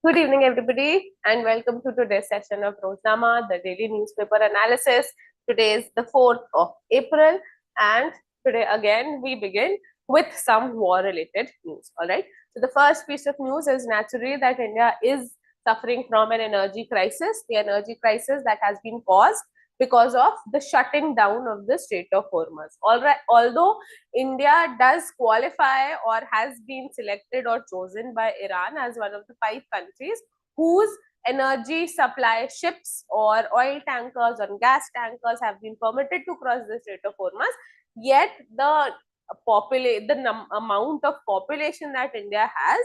Good evening, everybody, and welcome to today's session of Roznama, the daily newspaper analysis. Today is the 4th of April, and today again we begin with some war-related news. All right. So the first piece of news is naturally that India is suffering from an energy crisis. The energy crisis that has been caused because of the shutting down of the Strait of Hormuz. All right. Although India does qualify or has been selected or chosen by Iran as one of the 5 countries whose energy supply ships or oil tankers or gas tankers have been permitted to cross the Strait of Hormuz, yet the amount of population that India has,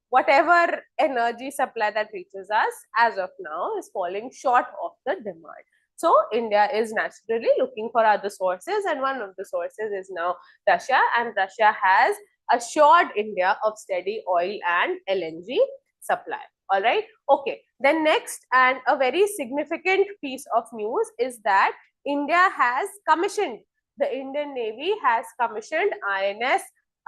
whatever energy supply that reaches us as of now, is falling short of the demand. So India is naturally looking for other sources, and one of the sources is now Russia, and Russia has assured India of steady oil and LNG supply. All right. Okay. Then next, and a very significant piece of news is that India has commissioned, the Indian Navy has commissioned INS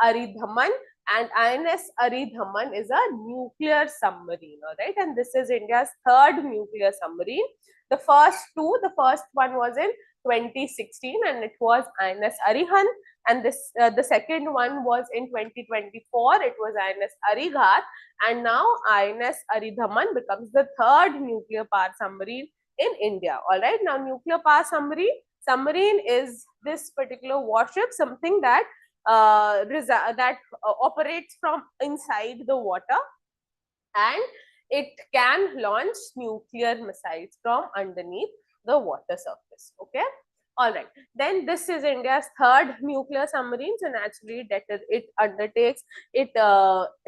Aridhaman, and INS Aridhaman is a nuclear submarine. All right. And this is India's third nuclear submarine. The first one was in 2016 and it was INS Arihan, and the second one was in 2024, it was INS Arighat, and now INS Aridhaman becomes the third nuclear power submarine in India. All right, now nuclear power submarine is this particular warship, something that operates from inside the water, and it can launch nuclear missiles from underneath the water surface. Okay. All right. Then this is India's third nuclear submarine. So naturally, it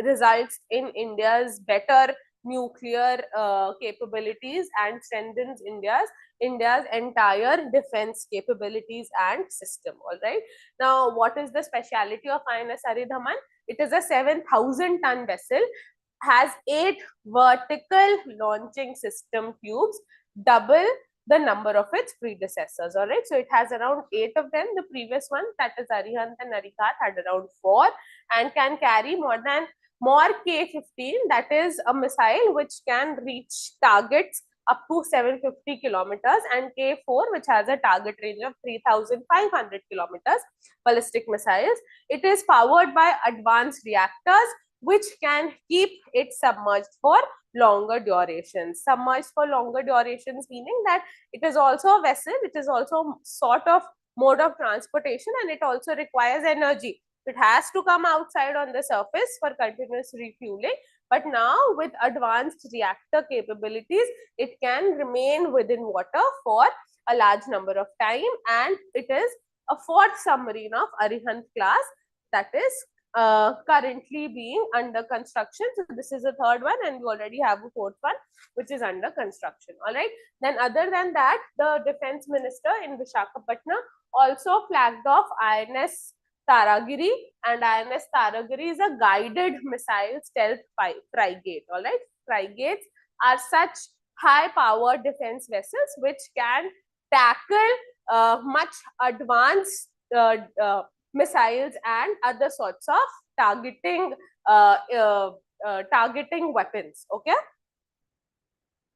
results in India's better nuclear capabilities and strengthens India's entire defense capabilities and system. All right. Now, what is the speciality of INS Aridhaman? It is a 7,000-ton vessel, has 8 vertical launching system tubes, double the number of its predecessors. All right, so it has around 8 of them. The previous one, that is Arihant and Arighat, had around 4 and can carry more K-15, that is a missile which can reach targets up to 750 kilometers, and K4, which has a target range of 3,500 kilometers, ballistic missiles. It is powered by advanced reactors which can keep it submerged for longer durations. Submerged for longer durations meaning that it is also a vessel, it is also sort of mode of transportation, and it also requires energy. It has to come outside on the surface for continuous refueling, but now with advanced reactor capabilities, it can remain within water for a large number of time, and it is a 4th submarine of Arihant class that is currently being under construction. So this is the 3rd one, and we already have a 4th one which is under construction. All right. Then other than that, the defense minister in Visakhapatnam also flagged off INS Taragiri, and INS Taragiri is a guided missile stealth frigate. All right. Frigates are such high-powered defense vessels which can tackle much advanced missiles and other sorts of targeting weapons. Okay.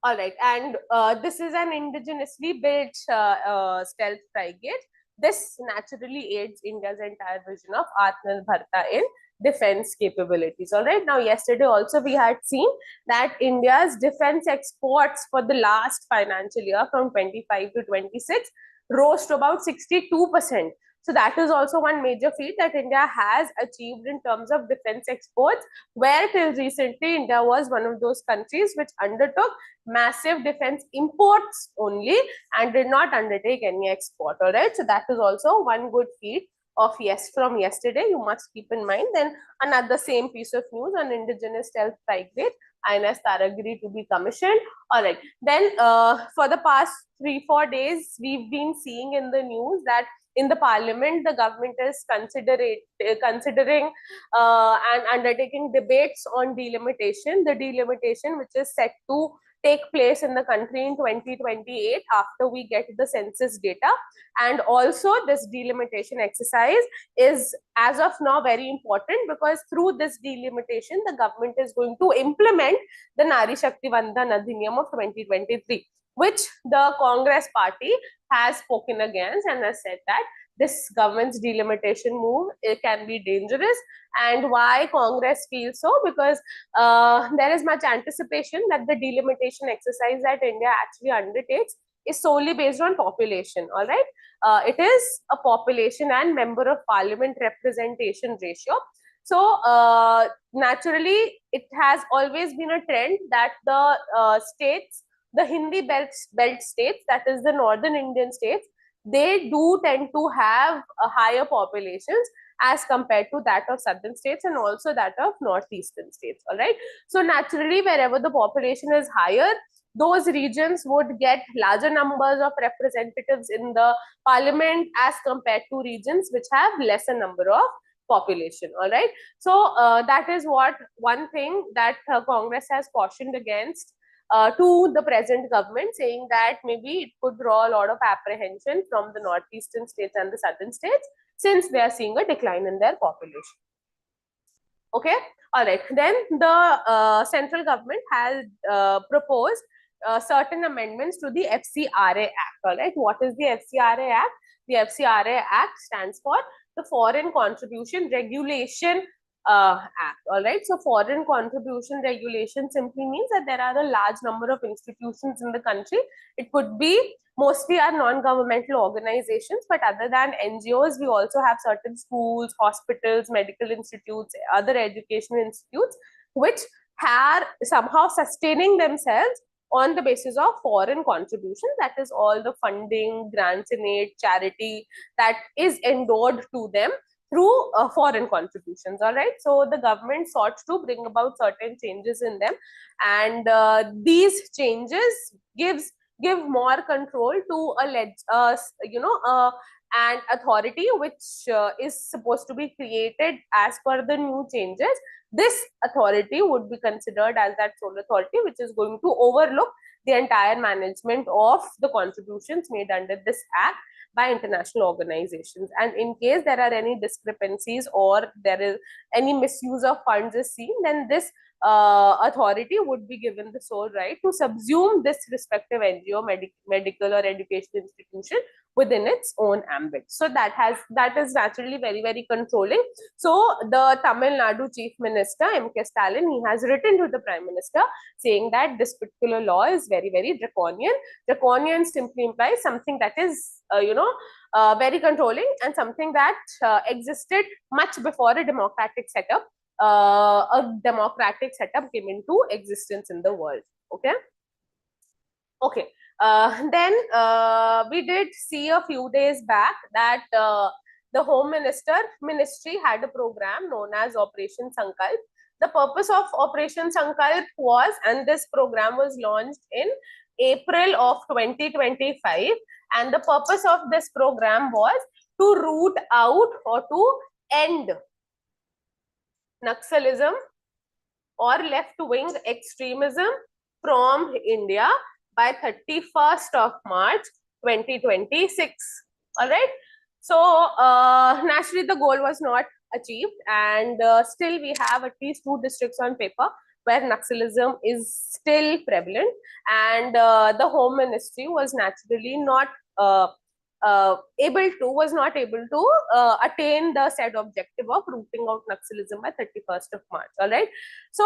All right, and this is an indigenously built stealth frigate. This naturally aids India's entire vision of Atmanirbharta in defense capabilities. All right, now yesterday also we had seen that India's defense exports for the last financial year from 25 to 26 rose to about 62%. So that is also one major feat that India has achieved in terms of defense exports, where till recently India was one of those countries which undertook massive defense imports only and did not undertake any export. All right, so that is also one good feat of from yesterday. You must keep in mind. Then another same piece of news on indigenous stealth frigate INS Taragiri to be commissioned. All right, then for the past 3-4 days we've been seeing in the news that in the parliament, the government is considering and undertaking debates on delimitation. The delimitation which is set to take place in the country in 2028 after we get the census data. And also this delimitation exercise is as of now very important, because through this delimitation the government is going to implement the Nari Shakti Vandan Adhiniyam of 2023, which the Congress party has spoken against and has said that this government's delimitation move, it can be dangerous. And why Congress feels so? Because there is much anticipation that the delimitation exercise that India actually undertakes is solely based on population. All right, it is a population and member of parliament representation ratio. So naturally, it has always been a trend that the states, the Hindi belt states, that is the northern Indian states, they do tend to have higher populations as compared to that of southern states and also that of northeastern states. All right. So naturally, wherever the population is higher, those regions would get larger numbers of representatives in the parliament as compared to regions which have lesser number of population. All right. So that is what one thing that Congress has cautioned against to the present government, saying that maybe it could draw a lot of apprehension from the northeastern states and the southern states, since they are seeing a decline in their population. Okay, all right. Then the central government has proposed certain amendments to the FCRA Act. All right, what is the FCRA Act? The FCRA Act stands for the Foreign Contribution Regulation Act. All right, so foreign contribution regulation simply means that there are a large number of institutions in the country. It could be mostly are non-governmental organizations, but other than NGOs, we also have certain schools, hospitals, medical institutes, other educational institutes, which are somehow sustaining themselves on the basis of foreign contributions. That is all the funding, grants in aid, charity that is endured to them through foreign contributions. All right, so the government sought to bring about certain changes in them, and these changes give more control to an authority which is supposed to be created as per the new changes. This authority would be considered as that sole authority which is going to overlook the entire management of the contributions made under this act by international organizations. And in case there are any discrepancies or there is any misuse of funds is seen, then this authority would be given the sole right to subsume this respective NGO, medical or educational institution within its own ambit. So that is naturally very, very controlling. So the Tamil Nadu Chief Minister M.K. Stalin, he has written to the Prime Minister saying that this particular law is very, very draconian. Draconian simply implies something that is very controlling and something that existed much before a democratic setup. A democratic setup came into existence in the world. Okay. Okay. Then we did see a few days back that the Home Ministry had a program known as Operation Sankalp. The purpose of Operation Sankalp was, and this program was launched in April of 2025, and the purpose of this program was to root out or to end Naxalism or left-wing extremism from India by 31st of March 2026. All right. So naturally the goal was not achieved, and still we have at least 2 districts on paper where Naxalism is still prevalent, and the Home Ministry was naturally not was not able to attain the said objective of rooting out Naxalism by 31st of March. All right. So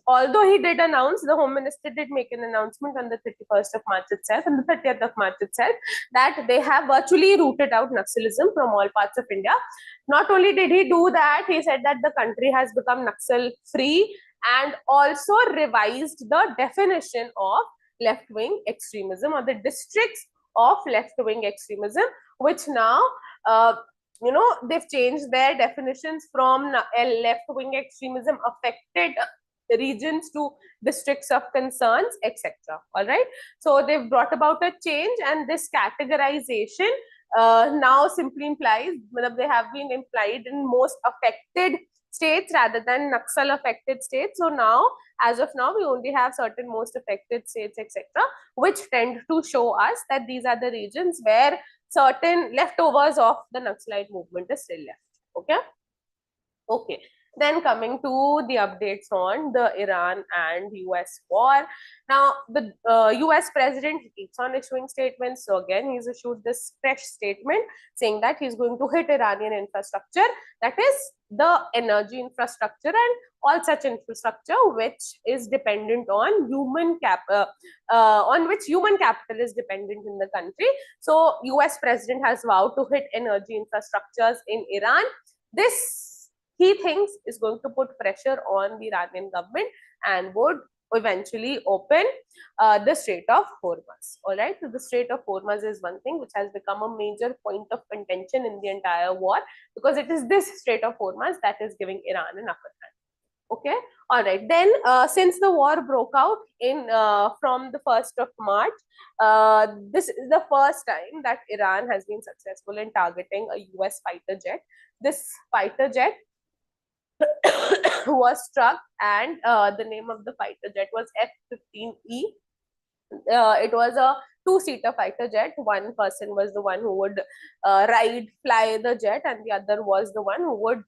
although he did announce, the Home Minister did make an announcement on the 31st of March itself, and the 30th of March itself, that they have virtually rooted out Naxalism from all parts of India. Not only did he do that, he said that the country has become Naxal free, and also revised the definition of left-wing extremism or the districts of left-wing extremism, which now they've changed their definitions from left-wing extremism affected regions to districts of concerns, etc. All right. So they've brought about a change, and this categorization now simply implies that they have been implied in most affected states rather than Naxal affected states. So now, as of now, we only have certain most affected states, etc., which tend to show us that these are the regions where certain leftovers of the Naxalite movement is still left. Okay. Okay. Then coming to the updates on the Iran and US war. Now, the US president keeps on issuing statements. So again, he's issued this fresh statement saying that he's going to hit Iranian infrastructure, that is the energy infrastructure and all such infrastructure which is dependent on on which human capital is dependent in the country. So US president has vowed to hit energy infrastructures in Iran. This, he thinks, is going to put pressure on the Iranian government and would eventually open the Strait of Hormuz. All right, so the Strait of Hormuz is one thing which has become a major point of contention in the entire war, because it is this Strait of Hormuz that is giving Iran an upper hand. Okay, all right. Then, since the war broke out in from the 1st of March, this is the first time that Iran has been successful in targeting a US fighter jet. This fighter jet was struck, and the name of the fighter jet was F-15E. It was a two-seater fighter jet. One person was the one who would fly the jet, and the other was the one who would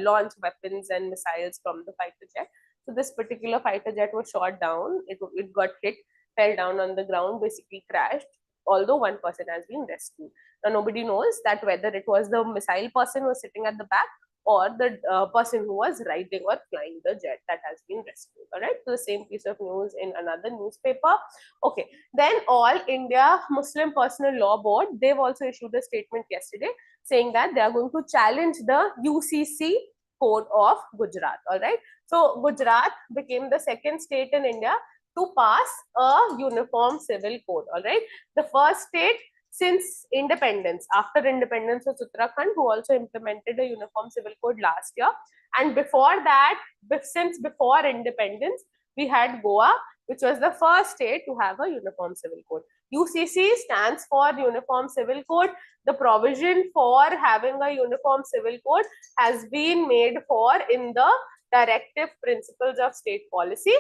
launch weapons and missiles from the fighter jet. So this particular fighter jet was shot down. It got hit, fell down on the ground, basically crashed, although one person has been rescued. Now, nobody knows that whether it was the missile person who was sitting at the back or the person who was riding or flying the jet that has been rescued. All right, so the same piece of news in another newspaper. Okay, then All India Muslim Personal Law Board, they've also issued a statement yesterday saying that they are going to challenge the UCC code of Gujarat. All right, so Gujarat became the second state in India to pass a uniform civil code. All right, the first state since independence, after independence was Uttarakhand, who also implemented a uniform civil code last year. And before that, since before independence, we had Goa, which was the first state to have a uniform civil code. UCC stands for Uniform Civil Code. The provision for having a uniform civil code has been made for in the Directive Principles of State Policy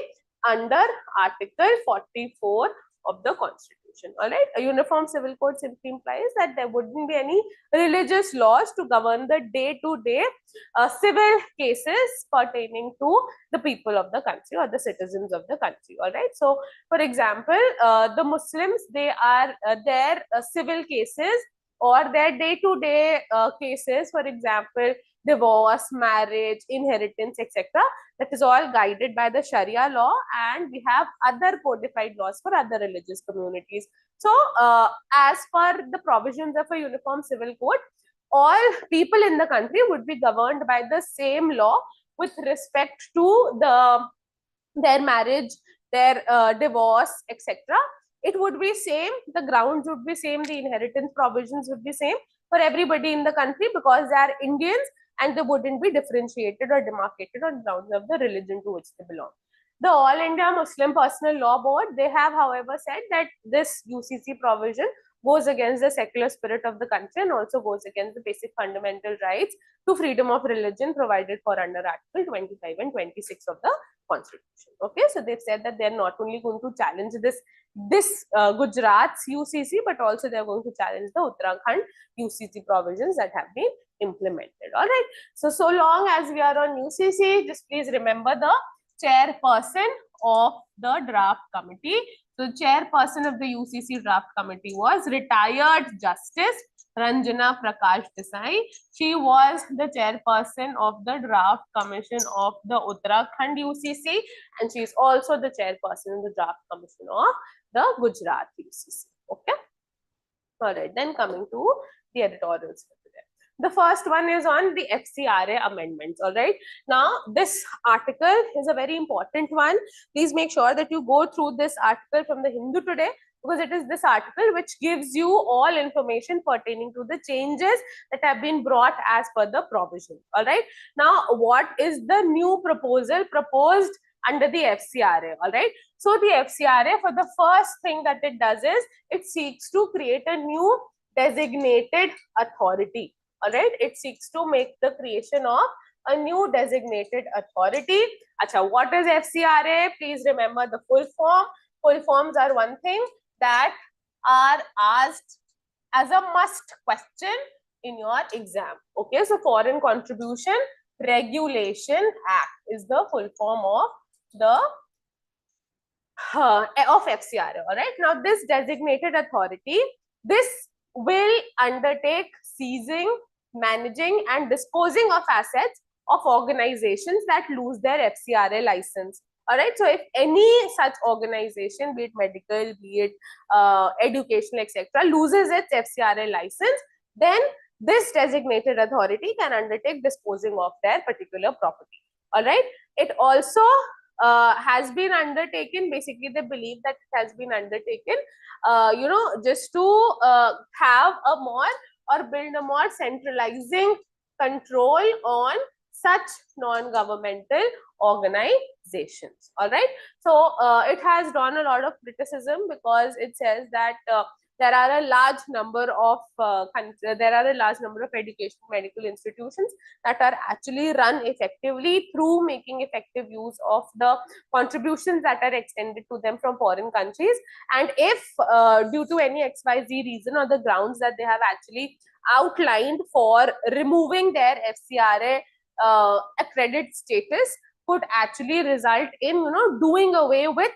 under Article 44 of the Constitution. All right, a uniform civil code simply implies that there wouldn't be any religious laws to govern the day-to-day civil cases pertaining to the people of the country or the citizens of the country. All right, so for example, the Muslims, they are their civil cases or their day-to-day cases, for example, divorce, marriage, inheritance, etc. That is all guided by the Sharia law, and we have other codified laws for other religious communities. So, as per the provisions of a uniform civil code, all people in the country would be governed by the same law with respect to their marriage, their divorce, etc. It would be same, the grounds would be same, the inheritance provisions would be same for everybody in the country because they are Indians, and they wouldn't be differentiated or demarcated on grounds of the religion to which they belong. The All India Muslim Personal Law Board, they have, however, said that this UCC provision goes against the secular spirit of the country and also goes against the basic fundamental rights to freedom of religion provided for under Article 25 and 26 of the Constitution. Okay, so they've said that they're not only going to challenge this Gujarat's UCC, but also they're going to challenge the Uttarakhand UCC provisions that have been implemented. All right, so long as we are on UCC, just please remember the chairperson of the draft committee. So chairperson of the UCC draft committee was retired Justice Ranjana Prakash Desai. She was the chairperson of the draft commission of the Uttarakhand UCC, and she is also the chairperson of the draft commission of the Gujarat UCC. Okay. All right, then coming to the editorials for today. The first one is on the FCRA amendments. All right. Now, this article is a very important one. Please make sure that you go through this article from the Hindu today, because it is this article which gives you all information pertaining to the changes that have been brought as per the provision. All right. Now, what is the new proposal proposed under the FCRA? All right. So, the FCRA, for the first thing that it does is it seeks to create a new designated authority. All right, it seeks to make the creation of a new designated authority. Acha, what is FCRA? Please remember the full form. Full forms are one thing that are asked as a must question in your exam. Okay, so Foreign Contribution Regulation Act is the full form of the of FCRA. All right. Now, this designated authority, this will undertake seizing, managing, and disposing of assets of organizations that lose their FCRA license. All right. So, if any such organization, be it medical, be it educational, etc., loses its FCRA license, then this designated authority can undertake disposing of their particular property. All right. It also has been undertaken. Basically, they believe that it has been undertaken, just to have a more or build a more centralizing control on such non-governmental organizations. All right. So it has drawn a lot of criticism because it says that there are a large number of educational medical institutions that are actually run effectively through making effective use of the contributions that are extended to them from foreign countries. And if due to any XYZ reason or the grounds that they have actually outlined for removing their FCRA accredited status, could actually result in doing away with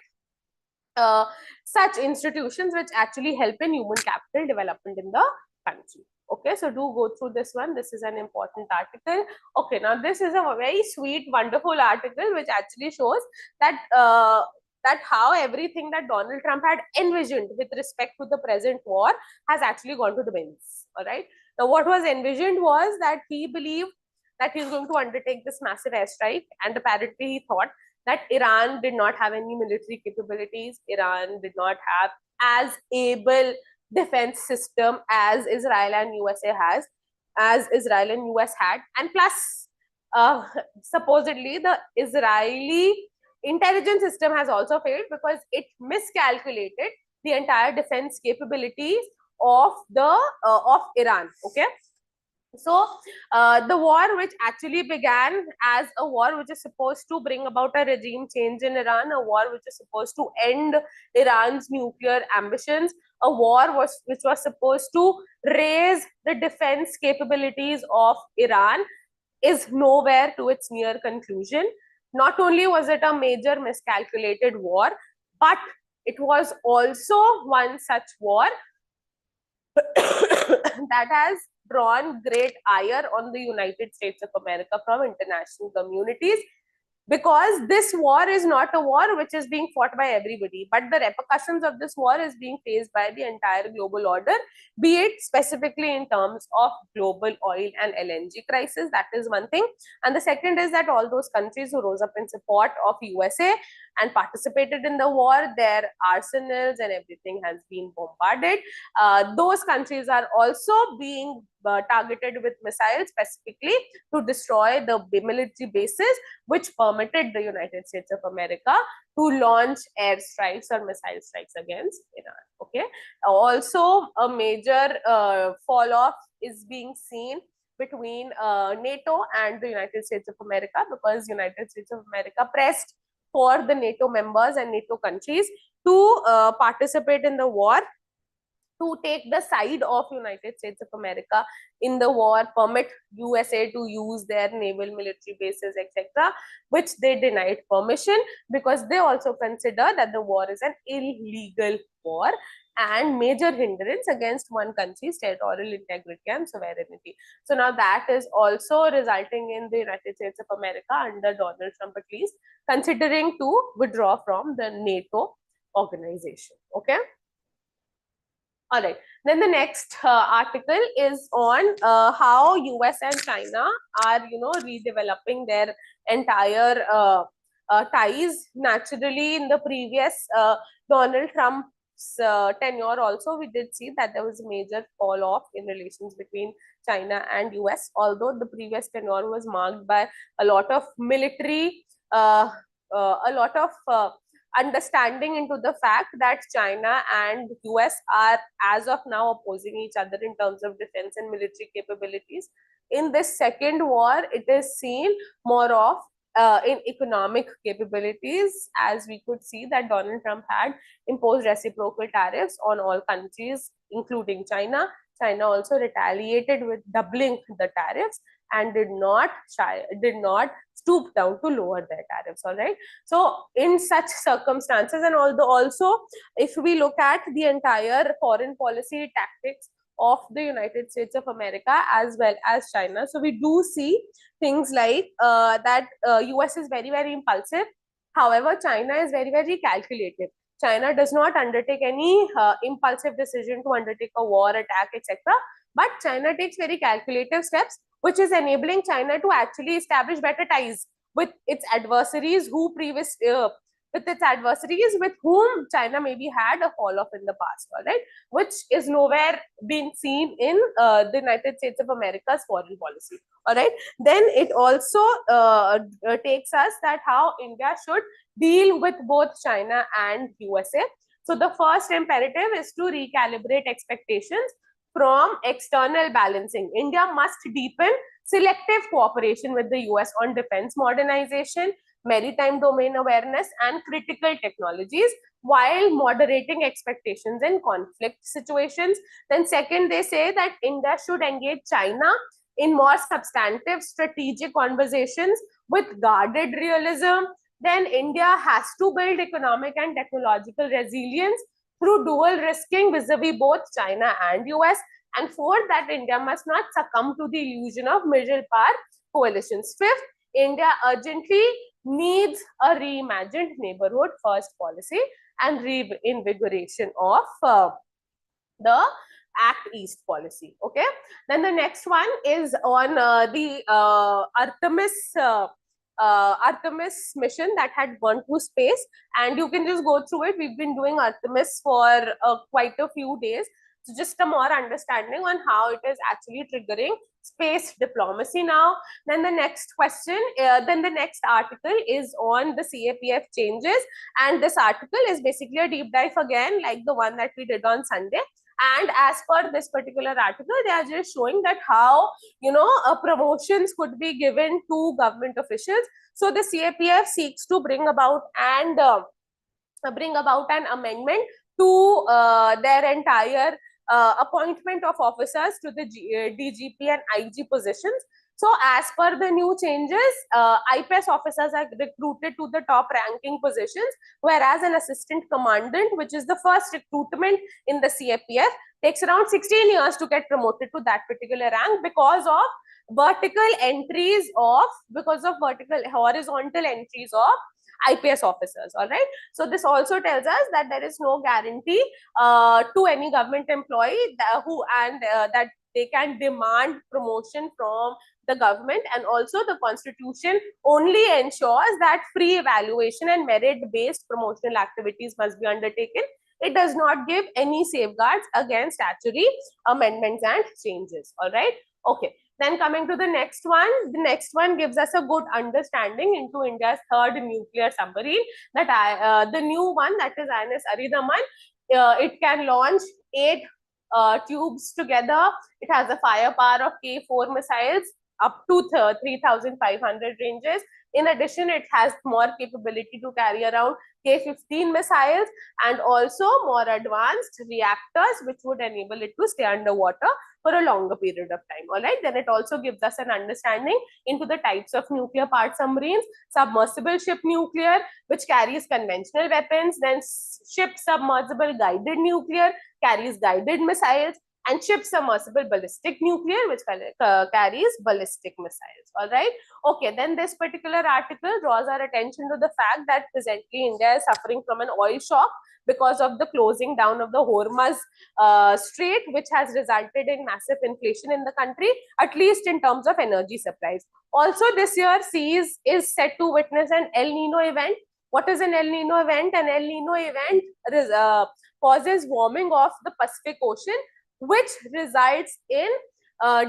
such institutions which actually help in human capital development in the country. Okay, so do go through this one. This is an important article. Okay, now this is a very sweet, wonderful article which actually shows that that how everything that Donald Trump had envisioned with respect to the present war has actually gone to the bins. All right. Now, what was envisioned was that he believed that he's going to undertake this massive airstrike, and apparently he thought that Iran did not have any military capabilities. Iran did not have as able defense system as Israel and USA had. And plus, supposedly the Israeli intelligence system has also failed because it miscalculated the entire defense capabilities of Iran. Okay. So the war, which actually began as a war which is supposed to bring about a regime change in Iran, a war which is supposed to end Iran's nuclear ambitions, a war which was supposed to raise the defense capabilities of Iran, is nowhere to its near conclusion. Not only was it a major miscalculated war, but it was also one such war that has drawn great ire on the United States of America from international communities, because this war is not a war which is being fought by everybody, but the repercussions of this war is being faced by the entire global order, be it specifically in terms of global oil and LNG crisis. That is one thing. And the second is that all those countries who rose up in support of USA and participated in the war, their arsenals and everything has been bombarded. Those countries are also being targeted with missiles specifically to destroy the military bases which permitted the United States of America to launch airstrikes or missile strikes against Iran. Okay. Also, a major fall off is being seen between NATO and the United States of America, because United States of America pressed for the NATO members and NATO countries to participate in the war, to take the side of United States of America in the war, permit USA to use their naval military bases, etc., which they denied permission because they also consider that the war is an illegal war and major hindrance against one country's territorial integrity and sovereignty. So now that is also resulting in the United States of America, under Donald Trump at least, considering to withdraw from the NATO organization. Okay. All right. Then the next article is on how US and China are, redeveloping their entire ties. Naturally, in the previous Donald Trump's tenure also, we did see that there was a major fall off in relations between China and US, although the previous tenure was marked by a lot of military, a lot of understanding into the fact that China and US are as of now opposing each other in terms of defense and military capabilities. in this second war, it is seen more of in economic capabilities, as we could see that Donald Trump had imposed reciprocal tariffs on all countries, including China. China also retaliated with doubling the tariffs and did not stoop down to lower their tariffs. All right. So in such circumstances, and although also if we look at the entire foreign policy tactics of the United States of America as well as China, so we do see things like that US is very, very impulsive. However, China is very, very calculative. China does not undertake any impulsive decision to undertake a war, attack, etc. But China takes very calculative steps, which is enabling China to actually establish better ties with its adversaries with whom China maybe had a fall off in the past, all right, which is nowhere been seen in the United States of America's foreign policy, all right. Then it also takes us that how India should deal with both China and USA. So the first imperative is to recalibrate expectations from external balancing. India must deepen selective cooperation with the US on defense modernization, maritime domain awareness, and critical technologies, while moderating expectations in conflict situations. Then second, they say that India should engage China in more substantive strategic conversations with guarded realism. Then India has to build economic and technological resilience through dual risking vis-a-vis both China and US. And fourth, that India must not succumb to the illusion of middle power coalitions. Fifth, India urgently needs a reimagined neighborhood first policy and reinvigoration of the Act East policy. Okay. Then the next one is on the Artemis mission that had gone to space, and you can just go through it. We've been doing Artemis for quite a few days. So just a more understanding on how it is actually triggering space diplomacy now. Then the next question, then the next article is on the CAPF changes. And this article is basically a deep dive again, like the one that we did on Sunday. And as per this particular article, they are just showing that how, promotions could be given to government officials. So the CAPF seeks to bring about an amendment to their entire appointment of officers to the DGP and IG positions. So as per the new changes, IPS officers are recruited to the top ranking positions, whereas an assistant commandant, which is the first recruitment in the CAPF, takes around 16 years to get promoted to that particular rank because of horizontal entries of IPS officers. All right. So this also tells us that there is no guarantee to any government employee that they can demand promotion from the government. And also the constitution only ensures that free evaluation and merit-based promotional activities must be undertaken. It does not give any safeguards against statutory amendments and changes. All right. Okay. Then coming to the next one gives us a good understanding into India's third nuclear submarine, that the new one, that is INS Aridaman. It can launch 8 tubes together. It has a firepower of K4 missiles up to 3,500 ranges. In addition, it has more capability to carry around K-15 missiles and also more advanced reactors, which would enable it to stay underwater for a longer period of time. All right. Then it also gives us an understanding into the types of nuclear powered submarines: submersible ship nuclear, which carries conventional weapons; then ship submersible guided nuclear, carries guided missiles; and ship submersible ballistic nuclear, which carries ballistic missiles. All right. Okay. Then this particular article draws our attention to the fact that presently India is suffering from an oil shock because of the closing down of the Hormuz Strait, which has resulted in massive inflation in the country, at least in terms of energy supplies. Also, this year seas is set to witness an El Nino event. What is an El Nino event? An El Nino event causes warming of the Pacific Ocean, which resides in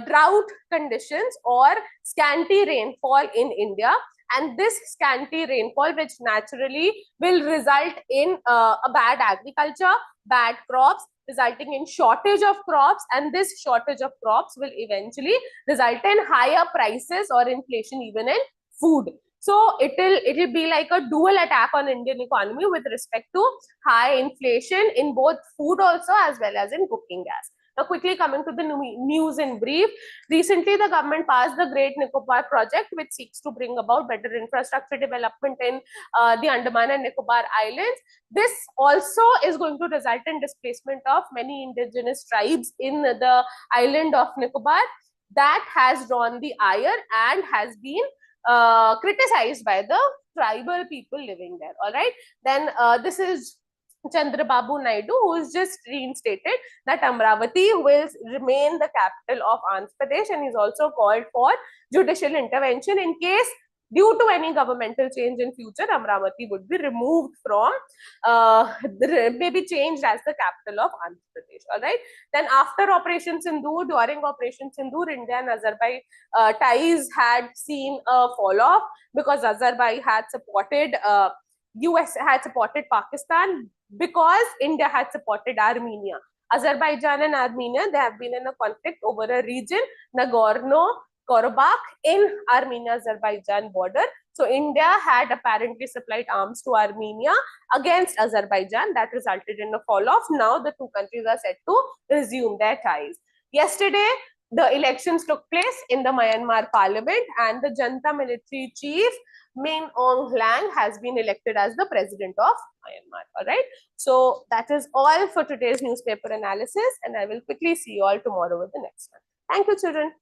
drought conditions or scanty rainfall in India. and this scanty rainfall, which naturally will result in a bad agriculture, bad crops, resulting in shortage of crops, and this shortage of crops will eventually result in higher prices or inflation even in food. So it'll be like a dual attack on Indian economy with respect to high inflation in both food also as well as in cooking gas. Now, quickly coming to the news in brief, recently the government passed the Great Nicobar project, which seeks to bring about better infrastructure development in the Andaman and Nicobar Islands. This also is going to result in displacement of many indigenous tribes in the island of Nicobar. That has drawn the ire and has been criticized by the tribal people living there. All right. Then this is Chandrababu Naidu, who is just reinstated that Amravati will remain the capital of Andhra Pradesh, and he's also called for judicial intervention in case, due to any governmental change in future, Amravati would be removed from, maybe changed as the capital of Andhra Pradesh. All right. Then after Operation Sindoor, during Operation Sindoor, India and Azerbaijan ties had seen a fall off because Azerbaijan had supported US had supported Pakistan because India had supported Armenia. Azerbaijan and Armenia, they have been in a conflict over a region, Nagorno-Karabakh, in Armenia-Azerbaijan border. So India had apparently supplied arms to Armenia against Azerbaijan. That resulted in a fall off. Now the two countries are set to resume their ties. Yesterday, the elections took place in the Myanmar parliament, and the Junta military chief Min Aung Hlaing has been elected as the president of Myanmar. All right. So that is all for today's newspaper analysis, and I will quickly see you all tomorrow with the next one. Thank you, children.